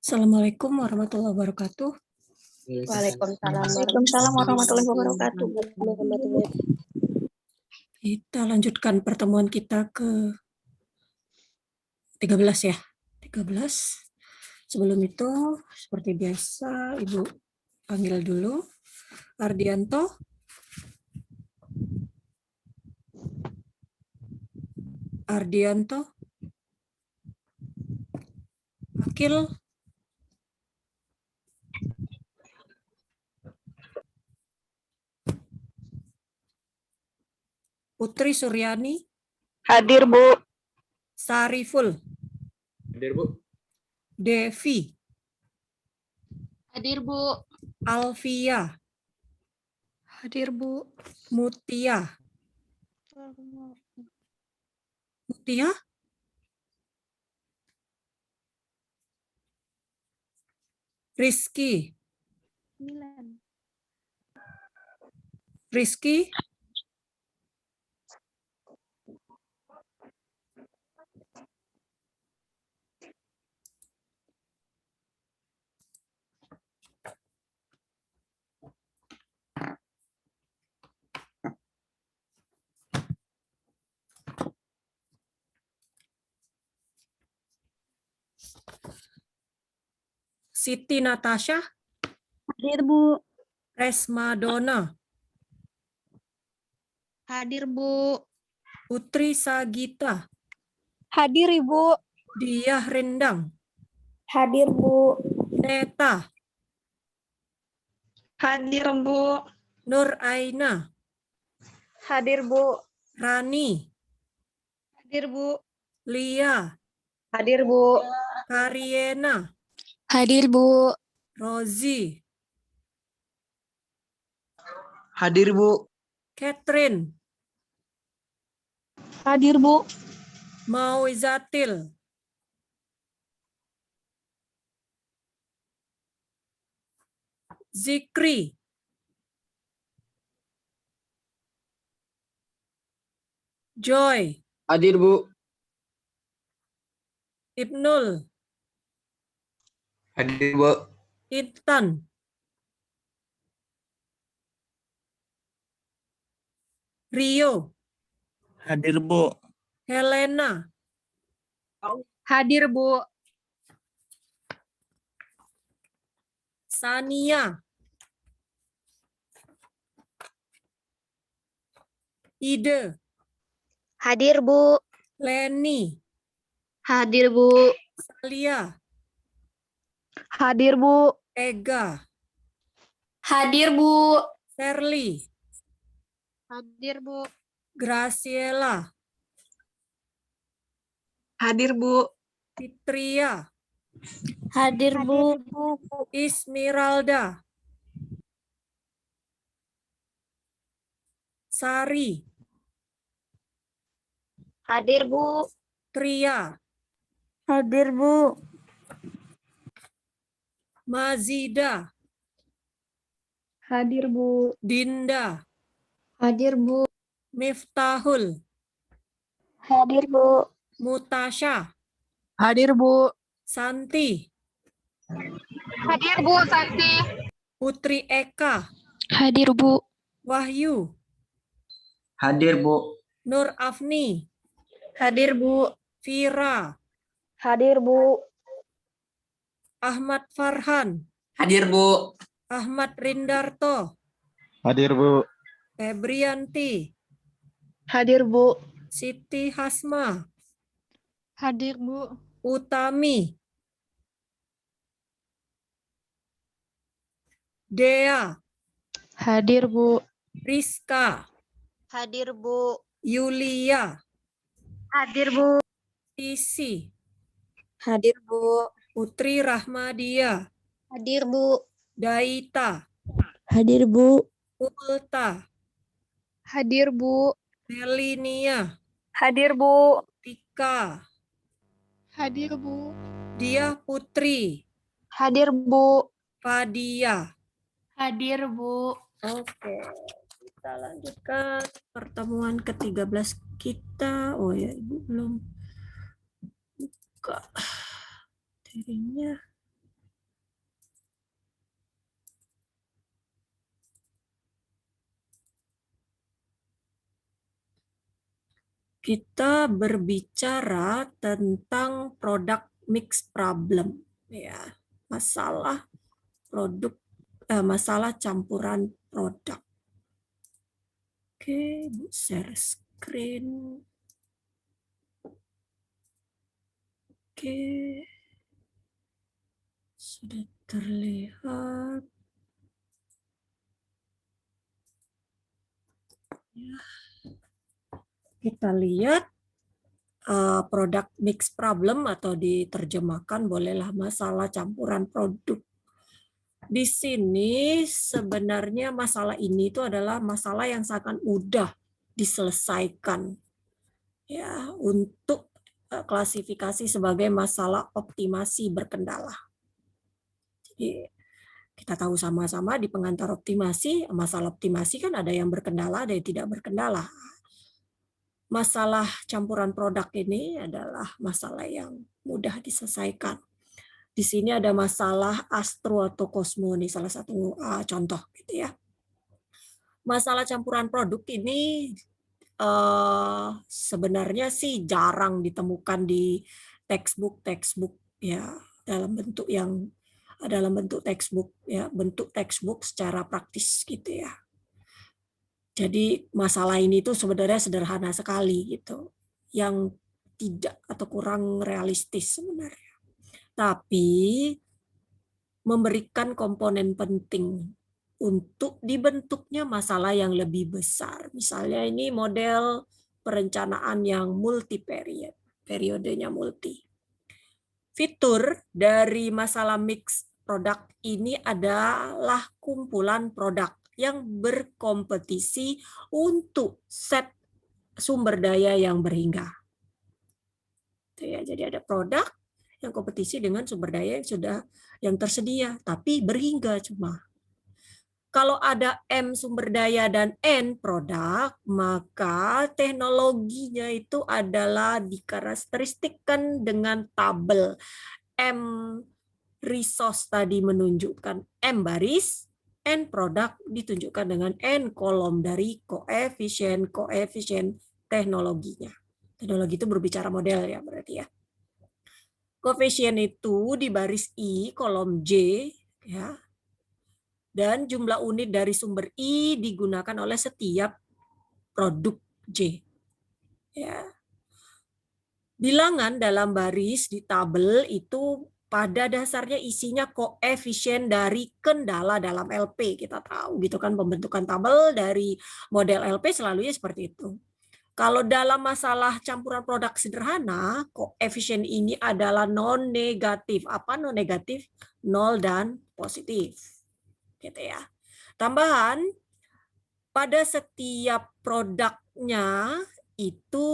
Assalamualaikum warahmatullahi wabarakatuh. Waalaikumsalam warahmatullahi wabarakatuh. Kita lanjutkan pertemuan kita ke 13 ya. 13. Sebelum itu, seperti biasa, Ibu panggil dulu. Ardianto. Ardianto. Akil. Putri Suryani. Hadir, Bu. Sariful. Hadir, Bu. Devi. Hadir, Bu. Alfia. Hadir, Bu. Mutia. Mutia? Rizky. Rizky. Siti Natasha. Hadir, Bu. Resma Dona. Hadir, Bu. Putri Sagita. Hadir, Ibu. Diah Rendang. Hadir, Bu. Neta. Hadir, Bu. Nur Aina. Hadir, Bu. Rani. Hadir, Bu. Lia. Hadir, Bu. Kariena. Hadir, Bu. Rozi. Hadir, Bu. Catherine. Hadir, Bu. Mauizatil. Zikri. Joy. Hadir, Bu. Ibnul. Hadir, Bu. Intan. Rio. Hadir, Bu. Helena. Hadir, Bu. Sania. Ide. Hadir, Bu. Leni. Hadir, Bu. Salia. Hadir, Bu. Ega. Hadir, Bu. Serly. Hadir, Bu. Graciela. Hadir, Bu. Fitria. Hadir, Bu. Ismiralda. Sari. Hadir, Bu. Tria. Hadir, Bu. Mazida. Hadir, Bu. Dinda. Hadir, Bu. Miftahul. Hadir, Bu. Mutasha. Hadir, Bu. Santi. Hadir, Bu. Santi. Putri Eka. Hadir, Bu. Wahyu. Hadir, Bu. Nur Afni. Hadir, Bu. Vira. Hadir, Bu. Ahmad Farhan. Hadir, Bu. Ahmad Rindarto. Hadir, Bu. Febrianti. Hadir, Bu. Siti Hasma. Hadir, Bu. Utami. Dea. Hadir, Bu. Rizka. Hadir, Bu. Yulia. Hadir, Bu. Sisi. Hadir, Bu. Putri Rahmadia. Hadir, Bu. Daita. Hadir, Bu. Ulta. Hadir, Bu. Melinia. Hadir, Bu. Tika. Hadir, Bu. Dia Putri. Hadir, Bu. Fadia. Hadir, Bu. Oke, kita lanjutkan pertemuan ke-13 kita. Oh ya, Ibu belum buka dirinya. kita berbicara tentang product mix problem, ya, masalah masalah campuran produk. Oke, Bu, share screen. Oke, sudah terlihat. Ya. Kita lihat product mix problem atau diterjemahkan bolehlah masalah campuran produk. Di sini sebenarnya masalah ini itu adalah masalah yang sangat mudah diselesaikan ya untuk klasifikasi sebagai masalah optimasi berkendala. Jadi kita tahu sama-sama di pengantar optimasi, masalah optimasi kan ada yang berkendala, ada yang tidak berkendala. Masalah campuran produk ini adalah masalah yang mudah diselesaikan. Di sini ada masalah Astro atau Cosmo, ini salah satu contoh gitu ya. Masalah campuran produk ini sebenarnya sih jarang ditemukan di textbook ya, dalam bentuk textbook ya, bentuk textbook secara praktis gitu ya. Jadi masalah ini tuh sebenarnya sederhana sekali gitu, yang tidak atau kurang realistis sebenarnya. Tapi memberikan komponen penting untuk dibentuknya masalah yang lebih besar. Misalnya ini model perencanaan yang multi-period, periodenya multi. Fitur dari masalah mix produk ini adalah kumpulan produk yang berkompetisi untuk set sumber daya yang berhingga. Jadi ada produk yang kompetisi dengan sumber daya yang tersedia, tapi berhingga cuma. Kalau ada M sumber daya dan N produk, maka teknologinya itu adalah dikarakteristikkan dengan tabel. M resource tadi menunjukkan M baris, N produk ditunjukkan dengan N kolom dari koefisien teknologinya. Teknologi itu berbicara model ya berarti ya. Koefisien itu di baris I kolom J ya. Dan jumlah unit dari sumber I digunakan oleh setiap produk J. Ya. Bilangan dalam baris di tabel itu pada dasarnya isinya koefisien dari kendala dalam LP. Kita tahu gitu kan pembentukan tabel dari model LP selalunya seperti itu. Kalau dalam masalah campuran produk sederhana, koefisien ini adalah non-negatif. Apa non-negatif? 0 dan positif. Gitu ya. Tambahan, pada setiap produknya itu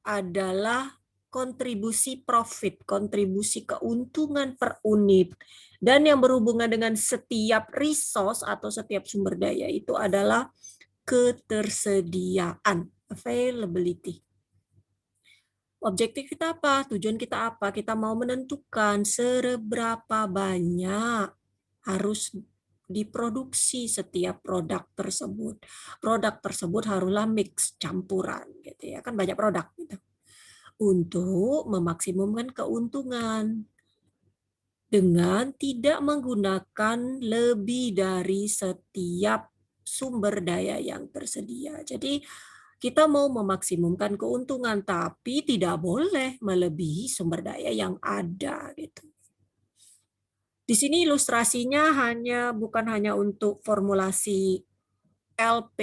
adalah kontribusi profit, kontribusi keuntungan per unit. Dan yang berhubungan dengan setiap resource atau setiap sumber daya itu adalah ketersediaan, availability. Objektif kita apa? Tujuan kita apa? Kita mau menentukan seberapa banyak harus diproduksi setiap produk tersebut. Produk tersebut haruslah mix, campuran gitu ya. Kan banyak produk gitu. Untuk memaksimumkan keuntungan dengan tidak menggunakan lebih dari setiap sumber daya yang tersedia. Jadi kita mau memaksimumkan keuntungan tapi tidak boleh melebihi sumber daya yang ada gitu. Di sini ilustrasinya bukan hanya untuk formulasi LP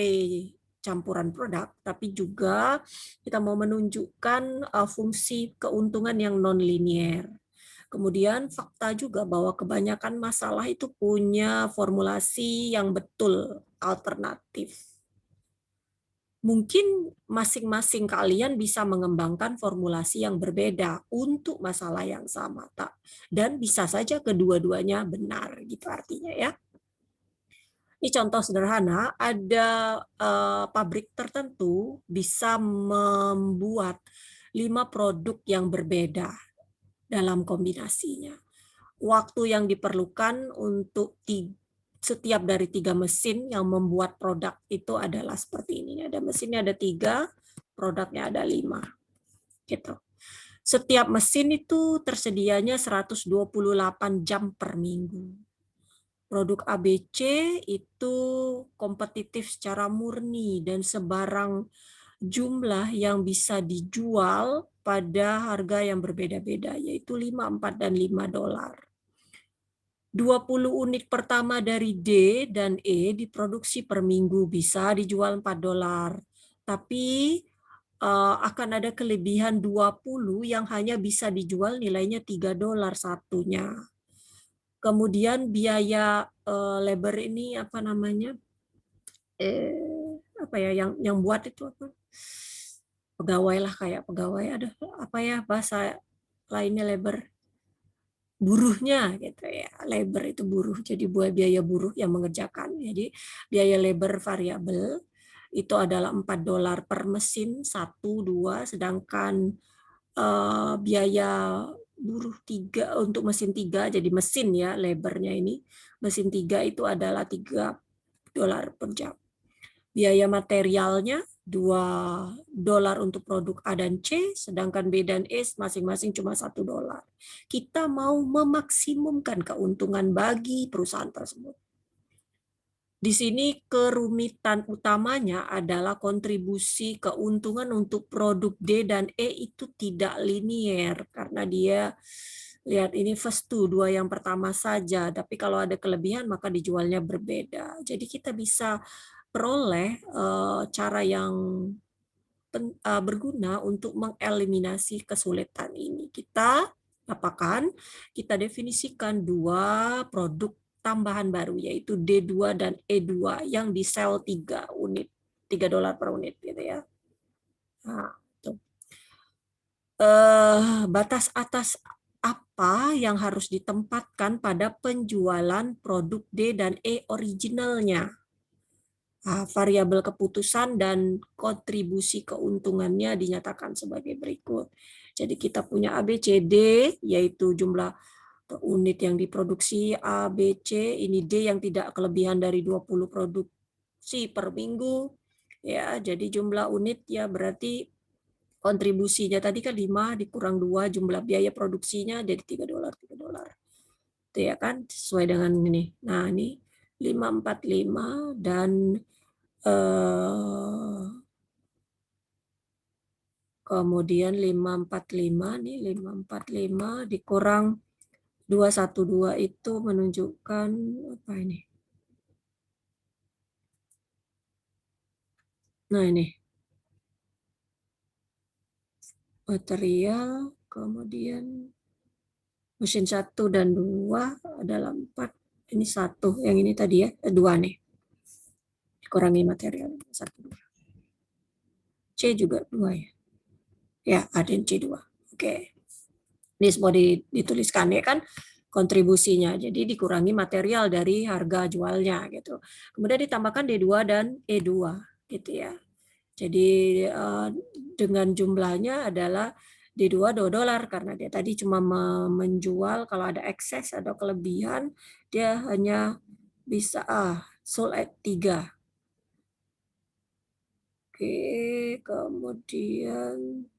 campuran produk, tapi juga kita mau menunjukkan fungsi keuntungan yang non-linier. Kemudian fakta juga bahwa kebanyakan masalah itu punya formulasi yang betul, alternatif. Mungkin masing-masing kalian bisa mengembangkan formulasi yang berbeda untuk masalah yang sama, dan bisa saja kedua-duanya benar, gitu artinya ya. Ini contoh sederhana, ada pabrik tertentu bisa membuat 5 produk yang berbeda dalam kombinasinya. Waktu yang diperlukan untuk setiap dari 3 mesin yang membuat produk itu adalah seperti ini. Ada mesinnya ada 3, produknya ada 5. Gitu. Setiap mesin itu tersedianya 128 jam per minggu. Produk ABC itu kompetitif secara murni dan sebarang jumlah yang bisa dijual pada harga yang berbeda-beda, yaitu 5, 4, dan 5 dolar. 20 unit pertama dari D dan E diproduksi per minggu, bisa dijual 4 dolar. Tapi akan ada kelebihan 20 yang hanya bisa dijual nilainya 3 dolar satunya. Kemudian biaya labor ini apa namanya? Apa ya yang buat itu apa? Pegawai lah, kayak pegawai, ada apa ya bahasa lainnya, labor, buruhnya gitu ya. Labor itu buruh, jadi buat biaya buruh yang mengerjakan. Jadi biaya labor variabel itu adalah 4 dolar per mesin 1, 2, sedangkan biaya buruh 3 untuk mesin 3, jadi mesin ya, labornya ini, mesin 3 itu adalah 3 dolar per jam. Biaya materialnya 2 dolar untuk produk A dan C, sedangkan B dan E masing-masing cuma 1 dolar. Kita mau memaksimumkan keuntungan bagi perusahaan tersebut. Di sini kerumitan utamanya adalah kontribusi keuntungan untuk produk D dan E itu tidak linier, karena dia, lihat ini first two, 2 yang pertama saja, tapi kalau ada kelebihan maka dijualnya berbeda. Jadi kita bisa peroleh cara yang berguna untuk mengeliminasi kesulitan ini. Kita apakan? Kita definisikan 2 produk tambahan baru, yaitu D2 dan E2 yang di sel 3 unit, 3 dolar per unit gitu ya. Nah, tuh. Batas atas apa yang harus ditempatkan pada penjualan produk D dan E originalnya. Variabel keputusan dan kontribusi keuntungannya dinyatakan sebagai berikut. Jadi kita punya A, B, C, D, yaitu jumlah unit yang diproduksi A, B, C, ini D yang tidak kelebihan dari 20 produksi per minggu. Ya, jadi jumlah unit ya berarti kontribusinya tadi kan 5 dikurang 2, jumlah biaya produksinya jadi 3 dolar, 3 dolar. Itu ya kan, sesuai dengan ini. Nah, ini 545 dan kemudian 545 nih, 545 dikurang 212 itu menunjukkan apa ini? Nah, ini material, kemudian mesin 1 dan 2 adalah 4, ini 1, yang ini tadi ya, 2 nih. Dikurangi material 1, 2. C juga 2 ya. Ya, ada C2. Oke. Ini semua dituliskan ya kan kontribusinya. Jadi dikurangi material dari harga jualnya gitu. Kemudian ditambahkan D2 dan E2 gitu ya. Jadi dengan jumlahnya adalah D2 $2 karena dia tadi cuma menjual, kalau ada ekses atau kelebihan dia hanya bisa sold at 3. Oke, kemudian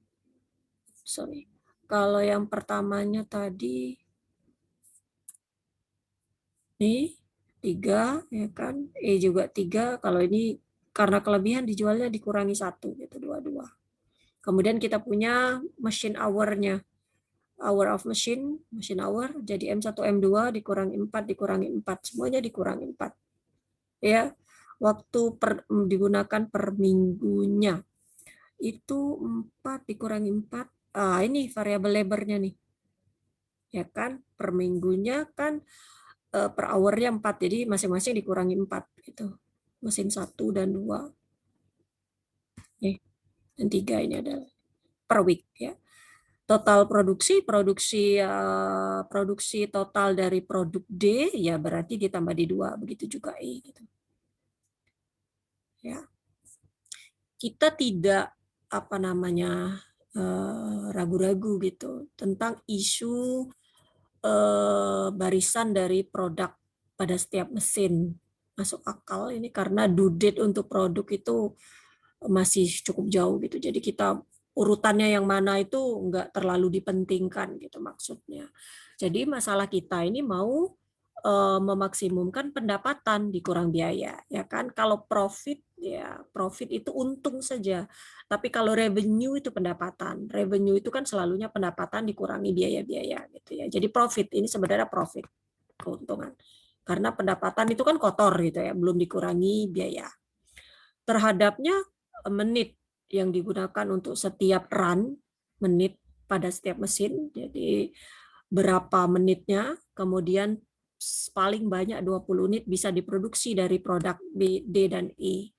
kalau yang pertamanya tadi nih 3 ya kan, E juga 3, kalau ini karena kelebihan dijualnya dikurangi 1 gitu, 22. Kemudian kita punya machine hour-nya. Hour of machine hour, jadi M1 M2 dikurangi 4 dikurangi 4, semuanya dikurangi 4. Ya. Waktu digunakan per minggunya itu 4 dikurangi 4. Ini variabel labor-nya nih. Ya kan, per minggunya kan per hour-nya 4, jadi masing-masing dikurangi 4 gitu. Mesin 1 dan 2. Nih, dan 3 ini adalah per week ya. Total produksi total dari produk D ya berarti ditambah D2, begitu juga E gitu. Ya. Kita tidak apa namanya ragu-ragu gitu tentang isu barisan dari produk pada setiap mesin. Masuk akal ini karena due date untuk produk itu masih cukup jauh gitu. Jadi kita urutannya yang mana itu nggak terlalu dipentingkan gitu maksudnya. Jadi masalah kita ini mau memaksimumkan pendapatan dikurang biaya, ya kan? Kalau profit ya profit itu untung saja. Tapi kalau revenue itu pendapatan. Revenue itu kan selalunya pendapatan dikurangi biaya-biaya gitu ya. Jadi profit ini sebenarnya profit, keuntungan. Karena pendapatan itu kan kotor gitu ya, belum dikurangi biaya. Terhadapnya menit yang digunakan untuk setiap run, menit pada setiap mesin. Jadi berapa menitnya, kemudian paling banyak 20 unit bisa diproduksi dari produk B, D, dan E.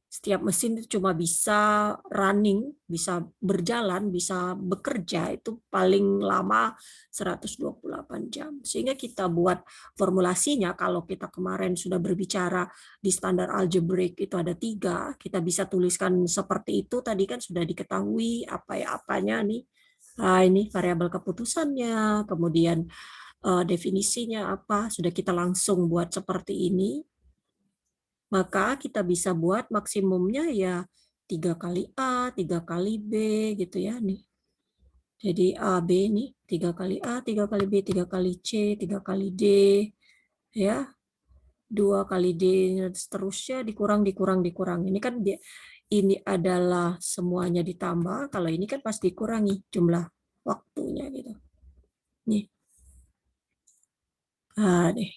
Setiap mesin itu cuma bisa running, bisa berjalan, bisa bekerja itu paling lama 128 jam. Sehingga kita buat formulasinya, kalau kita kemarin sudah berbicara di standar algebraic itu ada 3, kita bisa tuliskan seperti itu, tadi kan sudah diketahui apa ya apanya nih. Nah, ini variabel keputusannya, kemudian definisinya apa, sudah kita langsung buat seperti ini. Maka kita bisa buat maksimumnya ya 3 kali A, 3 kali B gitu ya nih. Jadi A, B nih, 3 kali A, 3 kali B, 3 kali C, 3 kali D, ya 2 kali D, seterusnya dikurang. Ini kan ini adalah semuanya ditambah, kalau ini kan pasti dikurangi jumlah waktunya gitu. Nih. Nah, deh.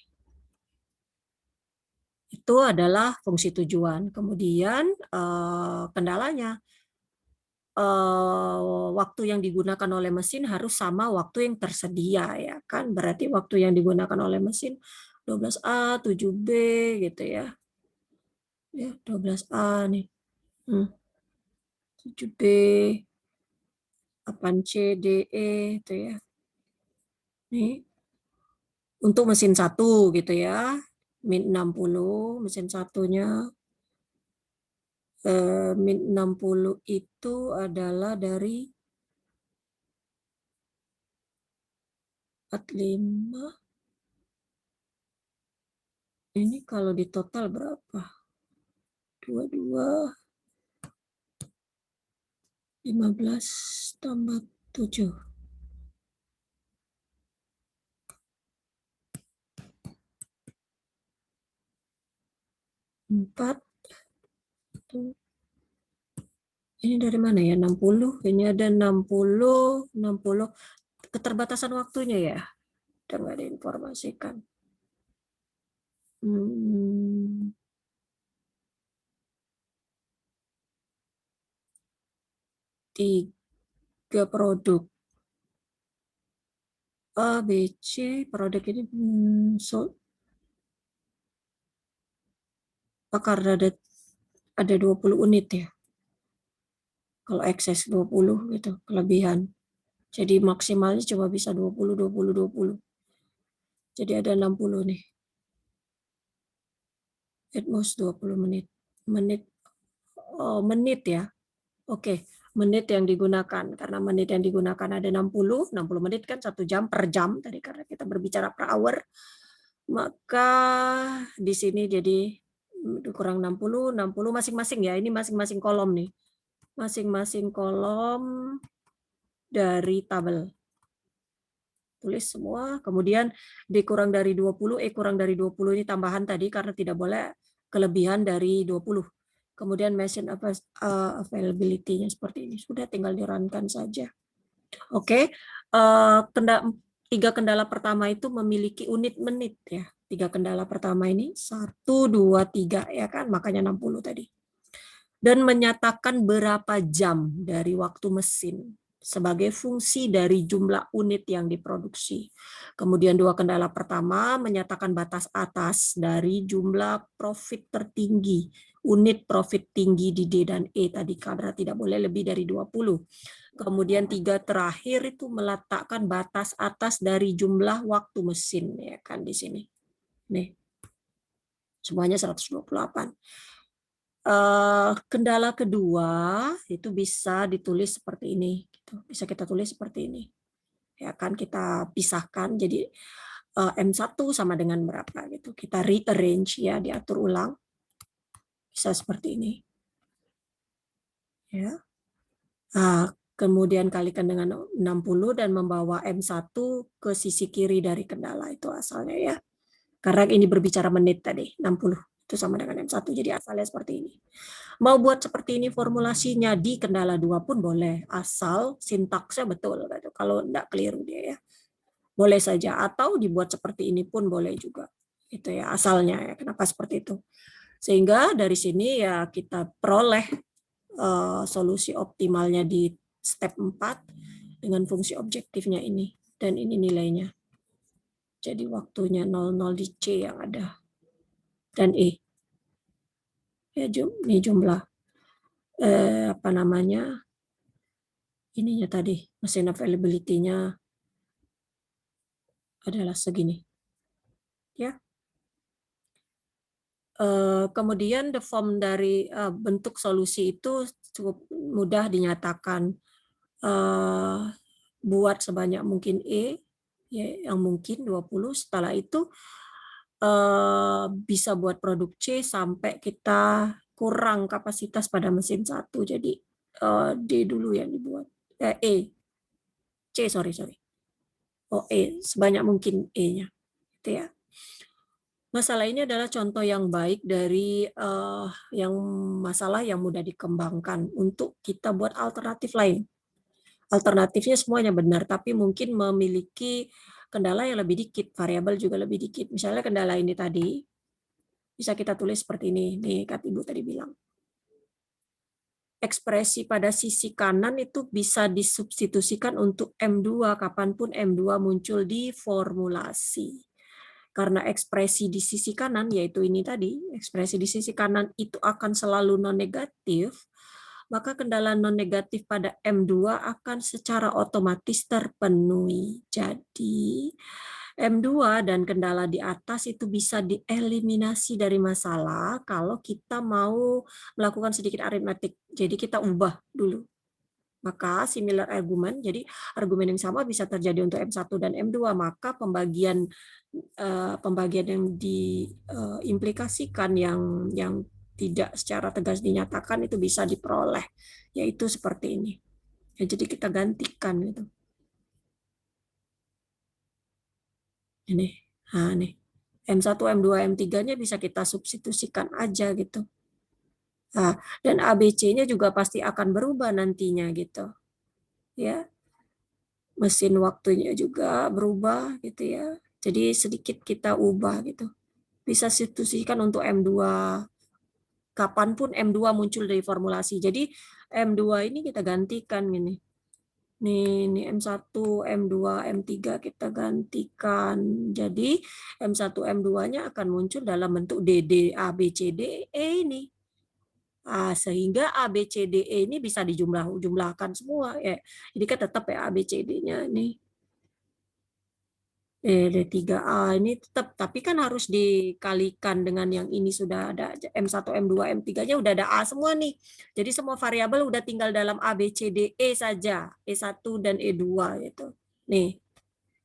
Itu adalah fungsi tujuan. Kemudian kendalanya, waktu yang digunakan oleh mesin harus sama waktu yang tersedia ya kan. Berarti waktu yang digunakan oleh mesin 12A, 7B gitu ya. Ya, 12A nih. 7B, 8C, DE itu ya. Nih. Untuk mesin 1 gitu ya. Min 60 mesin satunya. Min 60 itu adalah dari 45. Ini kalau di total berapa? 22, 15 tambah 7. 4. Ini dari mana ya? 60. Ini ada 60, 60. Keterbatasan waktunya ya? Udah nggak diinformasikan. 3 produk. A, B, C, produk ini karena ada 20 unit ya. Kalau excess 20 gitu, kelebihan. Jadi maksimalnya cuma bisa 20, 20, 20. Jadi ada 60 nih. At most 20 menit. Menit ya. Oke, menit yang digunakan. Karena menit yang digunakan ada 60 menit kan 1 jam per jam. Tadi karena kita berbicara per hour. Maka di sini jadi kurang 60 masing-masing ya. Ini masing-masing kolom nih. Masing-masing kolom dari tabel. Tulis semua, kemudian D kurang dari 20, E kurang dari 20 ini tambahan tadi karena tidak boleh kelebihan dari 20. Kemudian machine availability-nya seperti ini. Sudah tinggal dirunkan saja. Oke, 3 kendala pertama itu memiliki unit menit ya. 3 kendala pertama ini 1, 2, 3 ya kan, makanya 60 tadi. Dan menyatakan berapa jam dari waktu mesin sebagai fungsi dari jumlah unit yang diproduksi. Kemudian 2 kendala pertama menyatakan batas atas dari jumlah profit tertinggi, unit profit tinggi di D dan E tadi karena tidak boleh lebih dari 20. Kemudian 3 terakhir itu meletakkan batas atas dari jumlah waktu mesin ya kan di sini. Nih. Semuanya 128. Kendala kedua itu bisa ditulis seperti ini gitu. Bisa kita tulis seperti ini ya kan, kita pisahkan jadi M1 sama dengan berapa gitu, kita rearrange ya, diatur ulang bisa seperti ini. Ya. Nah, kemudian kalikan dengan 60 dan membawa M1 ke sisi kiri dari kendala itu asalnya ya. Karena ini berbicara menit tadi, 60 itu sama dengan M1, jadi asalnya seperti ini. Mau buat seperti ini formulasinya di kendala 2 pun boleh, asal sintaksnya betul. Gitu. Kalau enggak keliru dia ya. Boleh saja, atau dibuat seperti ini pun boleh juga. Itu ya asalnya ya, kenapa seperti itu. Sehingga dari sini ya kita peroleh solusi optimalnya di step 4 dengan fungsi objektifnya ini. Dan ini nilainya. Jadi waktunya 00 di C yang ada. Dan E. Ya, ini jumlah apa namanya? Ininya tadi, mesin availability-nya adalah segini. Ya. Kemudian the form dari bentuk solusi itu cukup mudah dinyatakan. Buat sebanyak mungkin E, ya, yang mungkin 20. Setelah itu bisa buat produk C sampai kita kurang kapasitas pada mesin 1. Jadi D dulu yang dibuat. E. C, sorry. Oh, E. Sebanyak mungkin E-nya. Itu ya. Masalah ini adalah contoh yang baik dari yang masalah yang mudah dikembangkan untuk kita buat alternatif lain. Alternatifnya semuanya benar, tapi mungkin memiliki kendala yang lebih dikit, variabel juga lebih dikit. Misalnya kendala ini tadi, bisa kita tulis seperti ini. Nih, Kak Ibu tadi bilang. Ekspresi pada sisi kanan itu bisa disubstitusikan untuk M2, kapanpun M2 muncul di formulasi. Karena ekspresi di sisi kanan, yaitu ini tadi, ekspresi di sisi kanan itu akan selalu non-negatif, maka kendala non-negatif pada M2 akan secara otomatis terpenuhi. Jadi, M2 dan kendala di atas itu bisa dieliminasi dari masalah kalau kita mau melakukan sedikit aritmetik. Jadi, kita ubah dulu. Maka similar argument, jadi argumen yang sama bisa terjadi untuk M1 dan M2, maka pembagian yang diimplikasikan yang tidak secara tegas dinyatakan itu bisa diperoleh, yaitu seperti ini. Ya, jadi kita gantikan gitu. Ini, nah nih. M1, M2, M3-nya bisa kita substitusikan aja gitu. Nah, dan ABC-nya juga pasti akan berubah nantinya gitu. Ya. Mesin waktunya juga berubah gitu ya. Jadi sedikit kita ubah gitu. Bisa substitusikan untuk M2. Kapanpun M2 muncul dari formulasi. Jadi M2 ini kita gantikan gini. Ini M1, M2, M3 kita gantikan. Jadi M1, M2-nya akan muncul dalam bentuk DD, A, B, C, D, E ini. Sehingga A, B, C, D, E ini bisa dijumlahkan semua. Ya. Jadi kan tetap ya A, B, C, D-nya ini. D3A ini tetap, tapi kan harus dikalikan dengan yang ini sudah ada M1, M2, M3-nya udah ada A semua nih. Jadi semua variabel udah tinggal dalam A, B, C, D, E saja. E1 dan E2 gitu. Nih.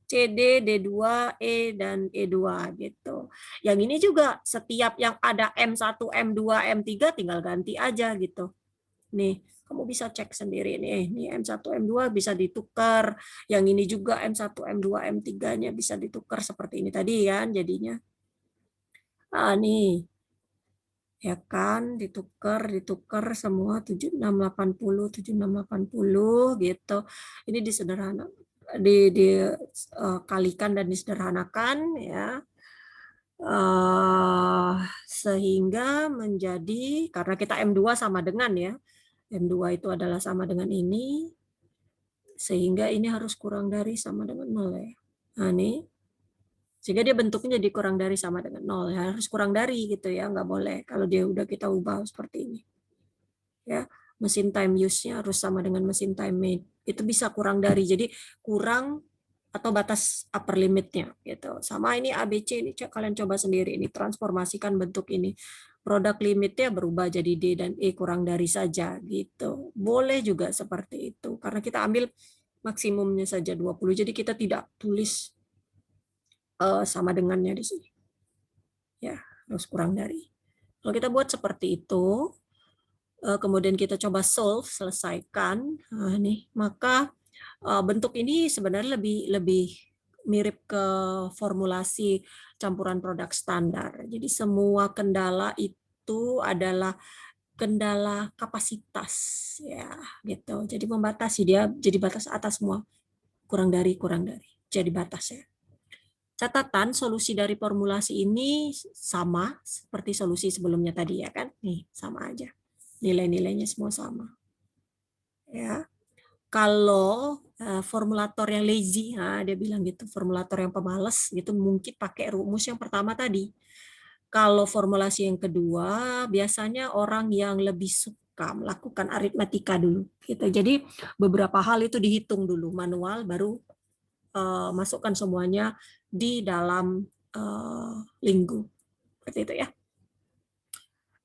CD, D2, E, dan E2 gitu. Yang ini juga setiap yang ada M1, M2, M3 tinggal ganti aja gitu. Nih, kamu bisa cek sendiri nih. Nih M1, M2 bisa ditukar. Yang ini juga M1, M2, M3-nya bisa ditukar seperti ini tadi kan jadinya. Nih. Ya kan, ditukar semua 7680, 7680 gitu. Ini disederhana dikalikan dan disederhanakan ya. Sehingga menjadi, karena kita M2 sama dengan ya, M2 itu adalah sama dengan ini, sehingga ini harus kurang dari sama dengan 0 ya. Nah ini, sehingga dia bentuknya jadi kurang dari sama dengan 0 ya, harus kurang dari gitu ya, nggak boleh kalau dia udah kita ubah seperti ini. Ya, mesin time use-nya harus sama dengan mesin time made. Itu bisa kurang dari, jadi kurang atau batas upper limit-nya gitu. Sama ini ABC ini kalian coba sendiri ini transformasikan bentuk ini. Produk limitnya berubah jadi D dan E kurang dari saja gitu. Boleh juga seperti itu karena kita ambil maksimumnya saja 20. Jadi kita tidak tulis sama dengannya di sini. Ya, harus kurang dari. Kalau kita buat seperti itu, kemudian kita coba solve, selesaikan, nah, nih, maka bentuk ini sebenarnya lebih mirip ke formulasi campuran produk standar. Jadi semua kendala itu adalah kendala kapasitas, ya, gitu. Jadi membatasi, dia jadi batas atas semua, kurang dari, jadi batas, ya. Catatan solusi dari formulasi ini sama seperti solusi sebelumnya tadi, ya kan? Nih, sama aja. Nilai-nilainya semua sama. Ya. Kalau formulator yang lazy, nah, dia bilang gitu, formulator yang pemalas gitu mungkin pakai rumus yang pertama tadi. Kalau formulasi yang kedua, biasanya orang yang lebih suka melakukan aritmatika dulu. Gitu. Jadi beberapa hal itu dihitung dulu manual, baru masukkan semuanya di dalam Linggo. Seperti itu, ya.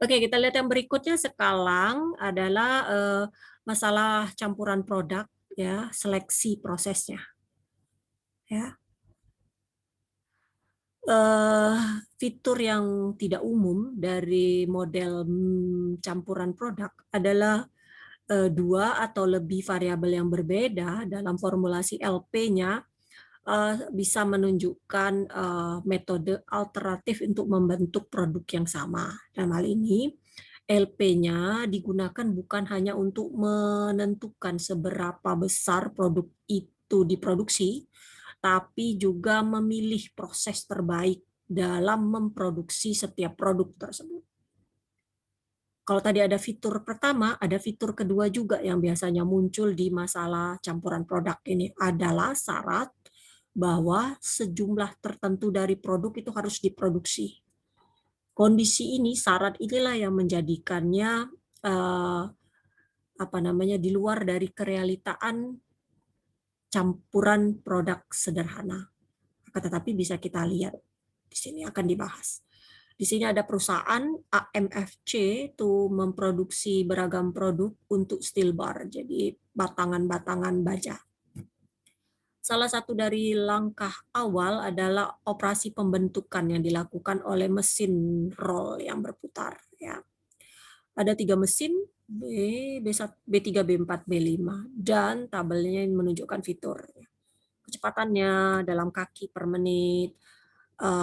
Oke, kita lihat yang berikutnya sekarang adalah masalah campuran produk, ya, seleksi prosesnya. Ya. Fitur yang tidak umum dari model campuran produk adalah dua atau lebih variabel yang berbeda dalam formulasi LP-nya bisa menunjukkan metode alternatif untuk membentuk produk yang sama. Dalam hal ini, LP-nya digunakan bukan hanya untuk menentukan seberapa besar produk itu diproduksi, tapi juga memilih proses terbaik dalam memproduksi setiap produk tersebut. Kalau tadi ada fitur pertama, ada fitur kedua juga yang biasanya muncul di masalah campuran produk ini adalah syarat bahwa sejumlah tertentu dari produk itu harus diproduksi. Kondisi ini, syarat inilah yang menjadikannya di luar dari kerealitaan campuran produk sederhana. Tetapi bisa kita lihat di sini akan dibahas. Di sini ada perusahaan AMFC itu memproduksi beragam produk untuk steel bar, jadi batangan-batangan baja. Salah satu dari langkah awal adalah operasi pembentukan yang dilakukan oleh mesin roll yang berputar. Ya. Ada 3 mesin, B1, B3, B4, B5, dan tabelnya yang menunjukkan fitur. Kecepatannya dalam kaki per menit,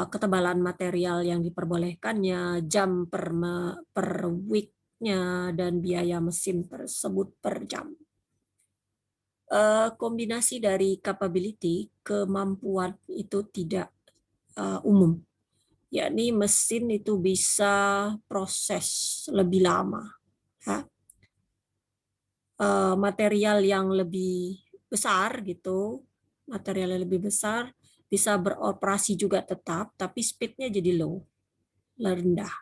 ketebalan material yang diperbolehkannya, jam per week-nya, dan biaya mesin tersebut per jam. Kombinasi dari capability, kemampuan itu tidak umum. Yakni mesin itu bisa proses lebih lama. Ya. Material yang lebih besar gitu, material yang lebih besar bisa beroperasi juga tetap, tapi speed-nya jadi rendah.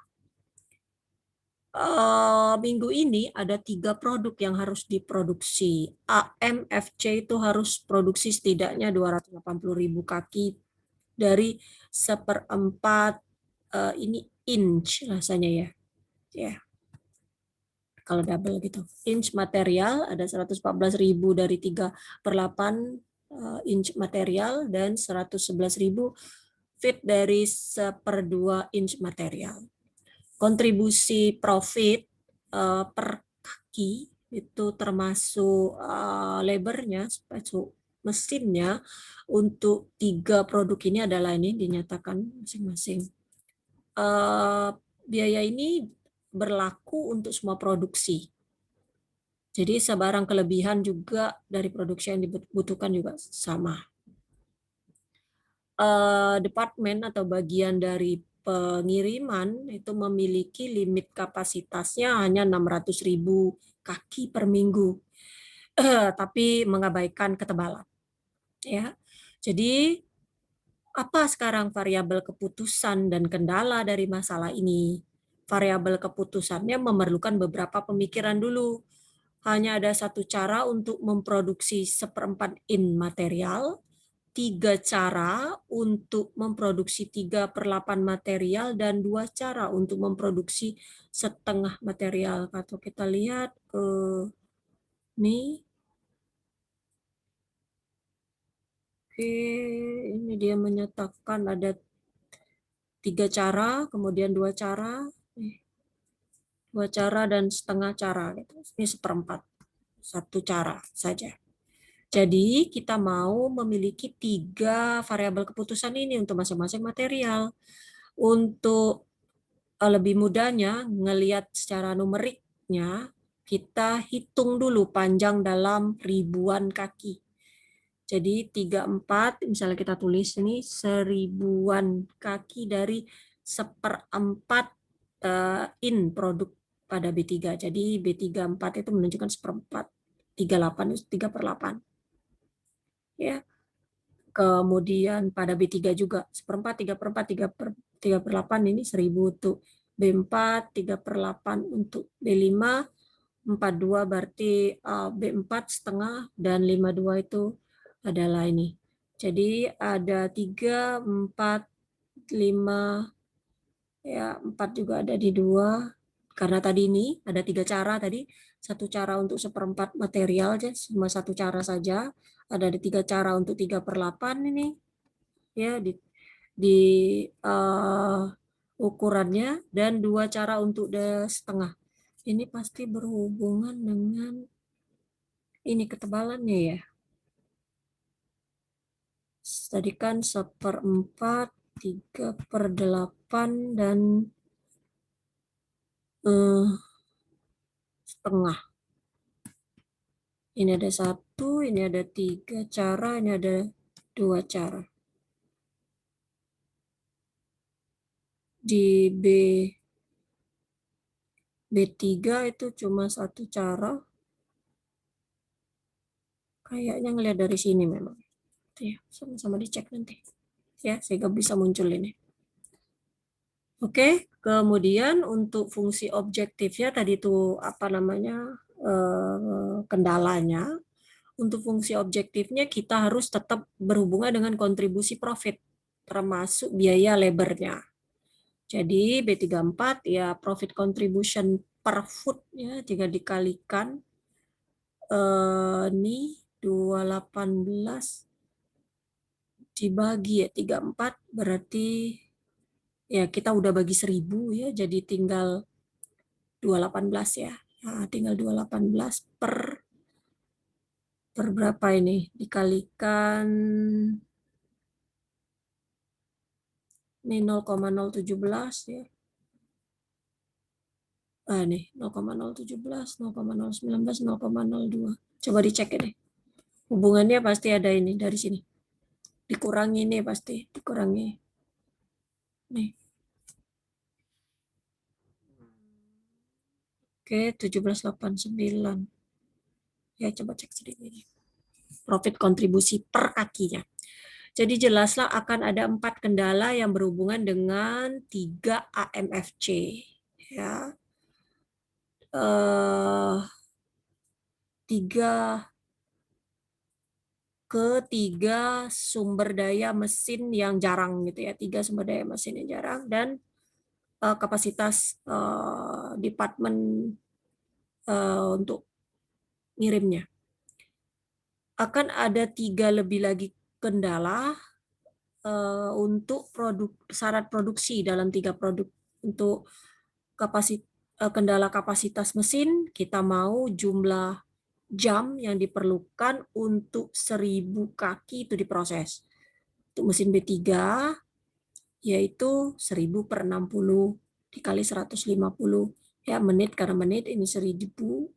Minggu ini ada 3 produk yang harus diproduksi. AMFC itu harus produksi setidaknya 280.000 kaki dari 1/4 ini inch rasanya, ya. Ya. Kalau double gitu. Inch material ada 114.000 dari 3/8 inch material dan 111.000 feet dari 1/2 inch material. Kontribusi profit per kaki itu termasuk labornya, mesinnya untuk 3 produk ini adalah ini dinyatakan masing-masing. Biaya ini berlaku untuk semua produksi. Jadi sebarang kelebihan juga dari produksi yang dibutuhkan juga sama. Departemen atau bagian dari pengiriman itu memiliki limit kapasitasnya hanya 600.000 kaki per minggu, tapi mengabaikan ketebalan. Ya, jadi apa sekarang variabel keputusan dan kendala dari masalah ini? Variabel keputusannya memerlukan beberapa pemikiran dulu. Hanya ada satu cara untuk memproduksi 1/4 in material, 3 cara untuk memproduksi 3/8 material, dan 2 cara untuk memproduksi setengah material. Atau kita lihat nih. Oke, ini dia menyatakan ada 3 cara, kemudian 2 cara. 2 cara dan setengah cara gitu. Ini seperempat. 1 cara saja. Jadi kita mau memiliki 3 variabel keputusan ini untuk masing-masing material. Untuk lebih mudahnya ngelihat secara numeriknya, kita hitung dulu panjang dalam ribuan kaki. Jadi 34, misalnya kita tulis ini 1000-an kaki dari 1/4 in produk pada B3. Jadi B34 itu menunjukkan 1/4. 38 itu 3/8. Ya. Kemudian pada B3 juga 1/4, 3/4, 3/8 ini 1000 untuk B4, 3/8 untuk B5, 42 berarti B4 setengah dan 52 itu adalah ini. Jadi ada 3, 4, 5, ya 4 juga ada di 2. Karena tadi ini ada 3 cara tadi. 1 cara untuk 1/4 material aja, cuma 1 cara saja. Ada 3 cara untuk 3/8 ini. Ya, di ukurannya dan 2 cara untuk setengah. Ini pasti berhubungan dengan ini ketebalannya ya. Tadi kan 1/4, 3/8 dan setengah. Ini ada 1, ini ada 3 cara, ini ada 2 cara. Di B3 itu cuma 1 cara. Kayaknya ngelihat dari sini memang. Ya, sama-sama dicek nanti. Ya, sehingga bisa muncul ini. Oke, kemudian untuk fungsi objektifnya tadi itu apa namanya kendalanya. Untuk fungsi objektifnya kita harus tetap berhubungan dengan kontribusi profit, termasuk biaya labornya. Jadi B34 ya profit contribution per foot ya jika dikalikan ini 218 dibagi ya 34 berarti ya kita udah bagi 1000 ya jadi tinggal 218 ya. Nah, tinggal 218 per berapa ini dikalikan ini 0,017 ya. Nih 0,017, 0,019, 0,02. Coba dicek ini. Hubungannya pasti ada ini dari sini. Dikurangi ini pasti, dikurangi. Nih. Oke, 1789. Ya, coba cek sedikit ini. Profit kontribusi per kakinya. Jadi jelaslah akan ada 4 kendala yang berhubungan dengan 3 AMFC. Ya. 3 sumber daya mesin yang jarang gitu ya, 3 sumber daya mesin yang jarang dan kapasitas departemen untuk ngirimnya. Akan ada 3 lebih lagi kendala untuk syarat produksi dalam 3 produk. Untuk kendala kapasitas mesin, kita mau jumlah jam yang diperlukan untuk 1000 kaki itu diproses. Untuk mesin B3 yaitu 1000/60 dikali 150 ya menit karena menit ini 1000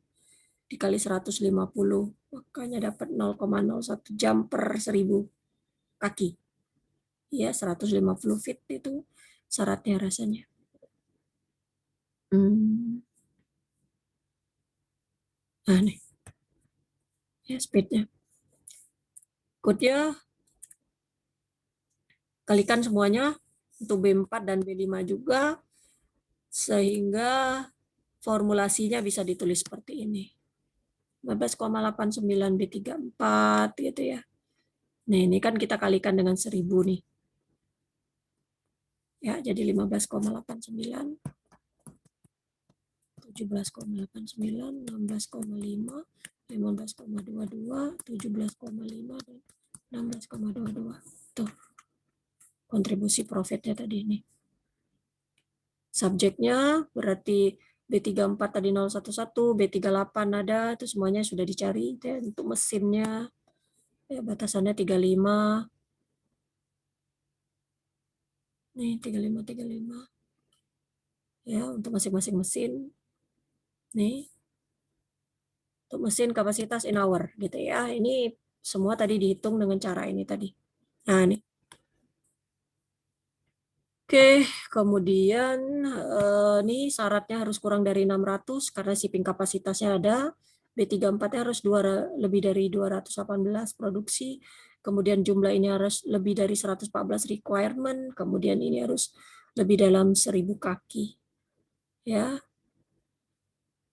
dikali 150 makanya dapat 0,01 jam per 1000 kaki. Ya 150 feet itu syaratnya rasanya. Nah nih. Ya speednya. Code-nya kalikan semuanya untuk B4 dan B5 juga sehingga formulasinya bisa ditulis seperti ini. 15,89 B34 gitu ya. Nah, ini kan kita kalikan dengan 1000 nih. Ya, jadi 15,89 17,89 16,5 15,22 17,5 dan 16,22. Tuh. Kontribusi profitnya tadi ini. Subjeknya berarti B34 tadi 011, B38 ada, itu semuanya sudah dicari. Ya, untuk mesinnya, ya, batasannya 35. Nih, 35. Ya, untuk masing-masing mesin. Nih, untuk mesin kapasitas in hour, gitu ya. Ini semua tadi dihitung dengan cara ini tadi. Nah, ini. Oke, kemudian ini syaratnya harus kurang dari 600 karena shipping kapasitasnya ada. B34-nya harus lebih dari 218 produksi. Kemudian jumlah ini harus lebih dari 114 requirement. Kemudian ini harus lebih dalam 1000 kaki. Ya.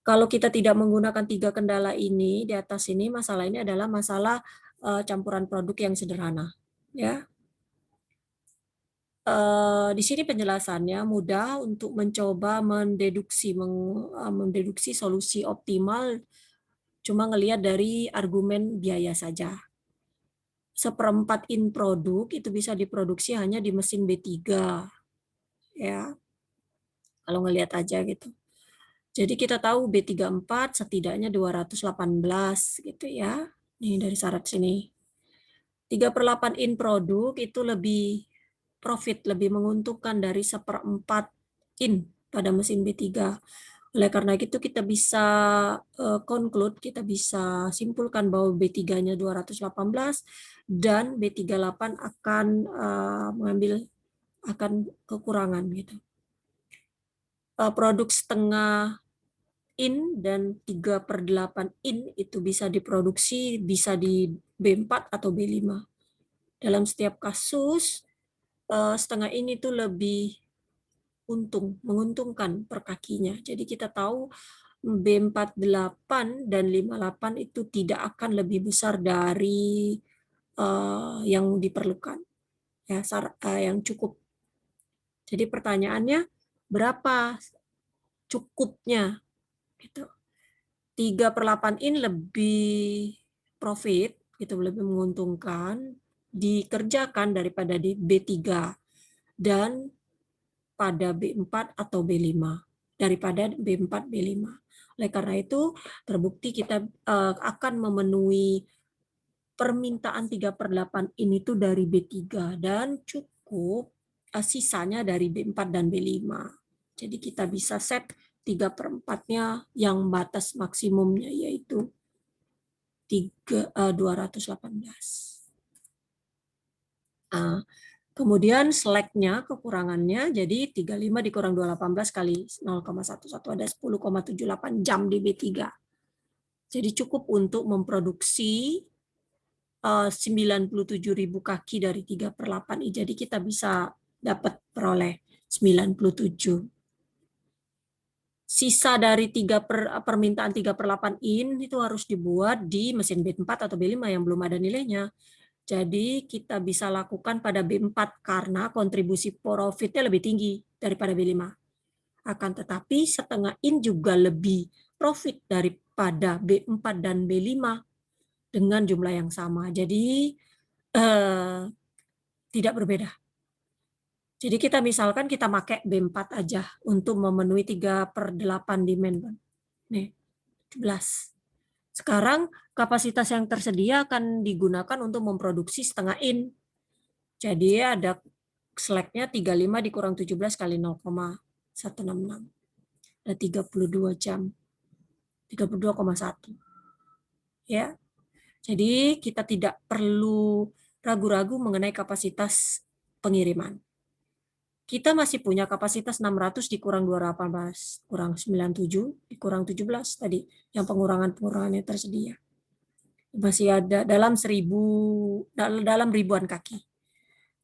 Kalau kita tidak menggunakan 3 kendala ini di atas ini, masalah ini adalah masalah campuran produk yang sederhana. Ya. Di sini penjelasannya mudah untuk mencoba mendeduksi solusi optimal cuma ngelihat dari argumen biaya saja. 1/4 in produk itu bisa diproduksi hanya di mesin B3. Ya. Kalau ngelihat aja gitu. Jadi kita tahu B34 setidaknya 218 gitu ya. Nih dari syarat sini. 3/8 in produk itu lebih profit, lebih menguntungkan dari 1/4 in pada mesin B3. Oleh karena itu kita bisa conclude, kita bisa simpulkan bahwa B3-nya 218 dan B38 akan akan kekurangan gitu. Produk setengah in dan 3/8 in itu bisa diproduksi bisa di B4 atau B5. Dalam setiap kasus setengah in itu lebih menguntungkan per kakinya. Jadi kita tahu B48 dan 58 itu tidak akan lebih besar dari yang diperlukan, ya, yang cukup. Jadi pertanyaannya berapa cukupnya? Gitu. 3/8 in lebih profit, itu lebih menguntungkan dikerjakan daripada di B3 dan pada B4 atau B5 daripada B4 B5. Oleh karena itu terbukti kita akan memenuhi permintaan 3/8 ini tuh dari B3 dan cukup sisanya dari B4 dan B5. Jadi kita bisa set 3/4-nya yang batas maksimumnya yaitu 218. Nah, kemudian slack-nya, kekurangannya, jadi 35 dikurang 218 kali 0,11 ada 10,78 jam di B3. Jadi cukup untuk memproduksi 97.000 kaki dari 3/8. Jadi kita bisa dapat peroleh 97. Sisa dari permintaan 3/8 in itu harus dibuat di mesin B4 atau B5 yang belum ada nilainya. Jadi kita bisa lakukan pada B4 karena kontribusi profitnya lebih tinggi daripada B5. Akan tetapi setengah in juga lebih profit daripada B4 dan B5 dengan jumlah yang sama. Jadi tidak berbeda. Jadi kita misalkan kita pakai B4 aja untuk memenuhi 3/8 demand. Nih, 17. Sekarang kapasitas yang tersedia akan digunakan untuk memproduksi setengah in. Jadi ada slack-nya 35 dikurang 17 kali 0,166. Ada 32 jam. 32,1. Ya. Jadi kita tidak perlu ragu-ragu mengenai kapasitas pengiriman. Kita masih punya kapasitas 600 dikurang 218, kurang 97, dikurang 17 tadi, yang pengurangan-pengurangan yang tersedia. Masih ada dalam ribuan kaki.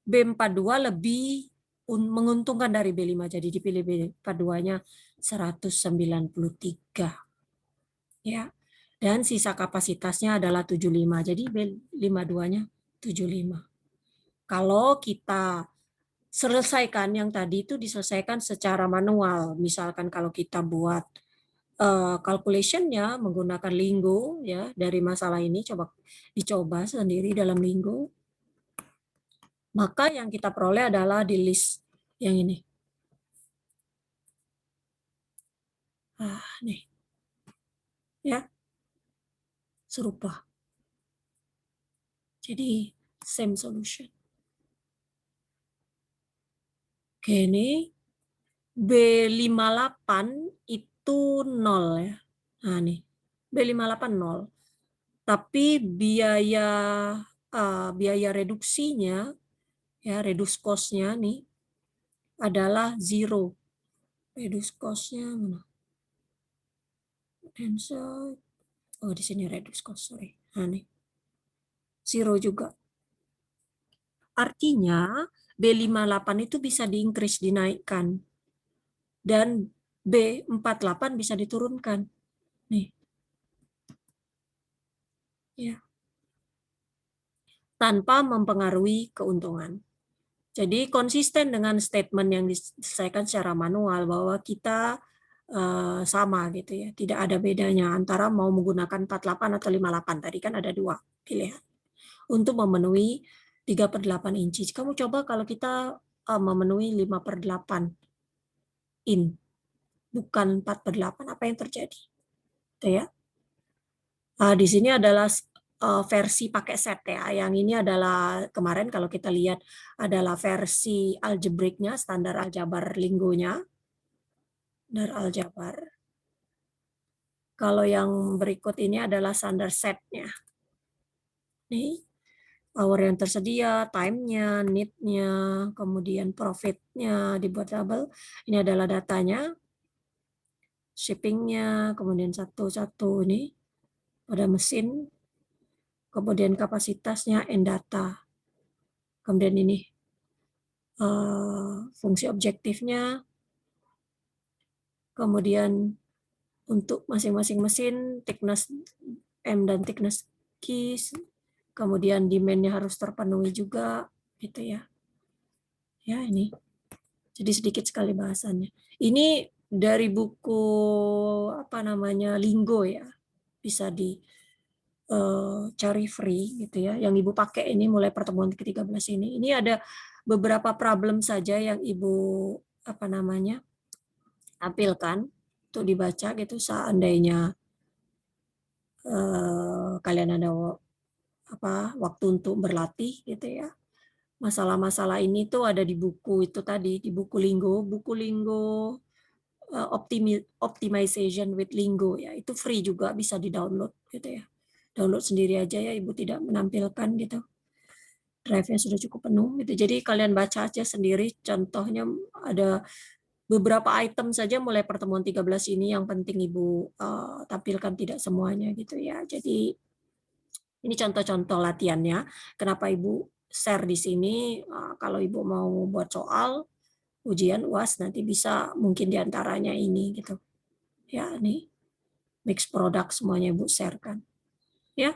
B42 lebih menguntungkan dari B5, jadi dipilih B42-nya 193. Ya. Dan sisa kapasitasnya adalah 75, jadi B52-nya 75. Kalau kita selesaikan yang tadi itu diselesaikan secara manual. Misalkan kalau kita buat calculation-nya menggunakan Lingo ya dari masalah ini dicoba sendiri dalam Lingo. Maka yang kita peroleh adalah di list yang ini. Nih. Ya. Serupa. Jadi same solution. Oke, ini B58 itu 0 ya. Nah, nih. B58 0. Tapi biaya reduksinya ya, reduce cost-nya nih adalah 0. Reduce cost-nya mana? Oh, di sini reduce cost, sorry. Nah, nih. 0 juga. Artinya B58 itu bisa di-increase, dinaikkan. Dan B48 bisa diturunkan. Nih. Ya. Tanpa mempengaruhi keuntungan. Jadi konsisten dengan statement yang diselesaikan secara manual bahwa kita sama gitu ya. Tidak ada bedanya antara mau menggunakan 48 atau 58. Tadi kan ada 2 pilihan. Untuk memenuhi 3/8 inci. Kamu coba kalau kita memenuhi 5/8 in. Bukan 4/8. Apa yang terjadi? Itu ya. Di sini adalah versi pakai set ya. Yang ini adalah kemarin kalau kita lihat adalah versi algebraiknya, standar aljabar linggonya. Standar aljabar. Kalau yang berikut ini adalah standar setnya. Nih, hour yang tersedia, time-nya, need-nya, kemudian profit-nya dibuat tabel. Ini adalah datanya, shipping-nya, kemudian satu-satu ini pada mesin, kemudian kapasitasnya, and data. Kemudian ini fungsi objektifnya, kemudian untuk masing-masing mesin, thickness M dan thickness keys, kemudian demand-nya harus terpenuhi juga, gitu ya. Ya, ini. Jadi sedikit sekali bahasannya. Ini dari buku apa namanya Linggo ya, bisa di cari free gitu ya. Yang Ibu pakai ini mulai pertemuan ke-13 ini. Ini ada beberapa problem saja yang Ibu apa namanya tampilkan untuk dibaca gitu seandainya kalian ada waktu untuk berlatih gitu ya. Masalah-masalah ini tuh ada di buku itu tadi, di buku Linggo Optimization with Linggo ya. Itu free juga, bisa di-download gitu ya. Download sendiri aja ya, Ibu tidak menampilkan gitu. Drive-nya sudah cukup penuh gitu. Jadi kalian baca aja sendiri, contohnya ada beberapa item saja mulai pertemuan 13 ini yang penting Ibu tampilkan, tidak semuanya gitu ya. Jadi ini contoh-contoh latihannya. Kenapa Ibu share di sini? Kalau Ibu mau buat soal ujian UAS nanti bisa mungkin diantaranya ini gitu. Ya, ini mix product semuanya Ibu share kan. Ya,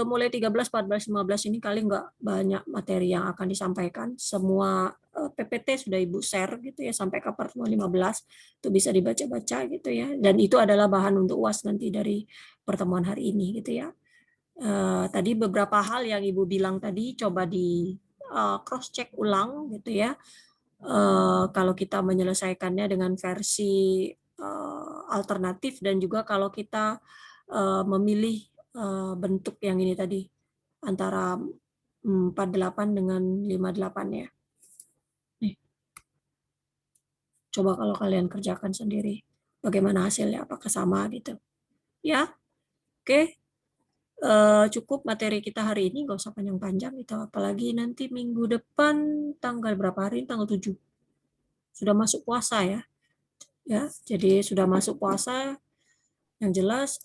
mulai 13, 14, 15 ini kali nggak banyak materi yang akan disampaikan. Semua PPT sudah Ibu share gitu ya sampai ke pertemuan 15 itu bisa dibaca-baca gitu ya. Dan itu adalah bahan untuk UAS nanti dari pertemuan hari ini gitu ya. Tadi beberapa hal yang Ibu bilang tadi coba di cross check ulang gitu ya. Kalau kita menyelesaikannya dengan versi alternatif dan juga kalau kita memilih bentuk yang ini tadi antara 48 dengan 58 ya. Nih. Coba kalau kalian kerjakan sendiri bagaimana hasilnya, apakah sama gitu. Ya. Oke. Cukup materi kita hari ini, nggak usah panjang-panjang gitu, apalagi nanti minggu depan tanggal berapa hari? Tanggal 7. Sudah masuk puasa ya. Ya, jadi sudah masuk puasa, yang jelas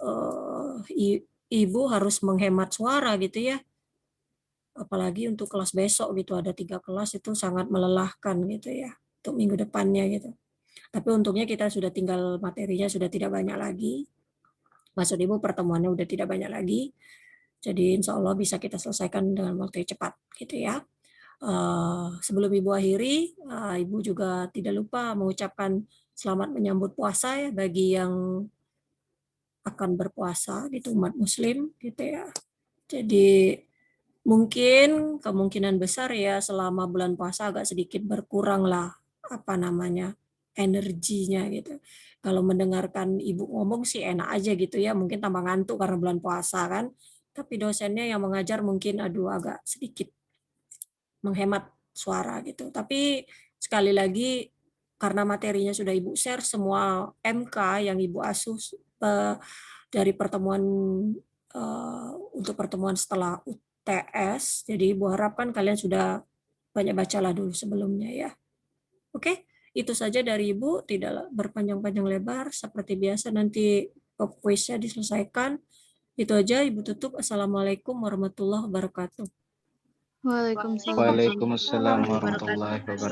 Ibu harus menghemat suara gitu ya. Apalagi untuk kelas besok gitu, ada 3 kelas itu sangat melelahkan gitu ya untuk minggu depannya gitu. Tapi untungnya kita sudah tinggal materinya sudah tidak banyak lagi. Maksud Ibu pertemuannya udah tidak banyak lagi. Jadi insya Allah bisa kita selesaikan dengan waktu yang cepat gitu ya. Sebelum Ibu akhiri, Ibu juga tidak lupa mengucapkan selamat menyambut puasa ya bagi yang akan berpuasa gitu, umat muslim gitu ya. Jadi kemungkinan besar ya selama bulan puasa agak sedikit berkurang lah apa namanya energinya gitu. Kalau mendengarkan ibu ngomong sih enak aja gitu ya, mungkin tambah ngantuk karena bulan puasa kan. Tapi dosennya yang mengajar mungkin aduh agak sedikit menghemat suara gitu. Tapi sekali lagi karena materinya sudah Ibu share semua MK yang Ibu asuh dari pertemuan untuk pertemuan setelah UTS. Jadi Ibu harapkan kalian sudah banyak bacalah dulu sebelumnya ya. Oke, itu saja dari Ibu, tidak berpanjang-panjang lebar. Seperti biasa nanti pop quiz-nya diselesaikan. Itu aja Ibu tutup. Assalamualaikum warahmatullahi wabarakatuh. Waalaikumsalam. Waalaikumsalam warahmatullahi wabarakatuh.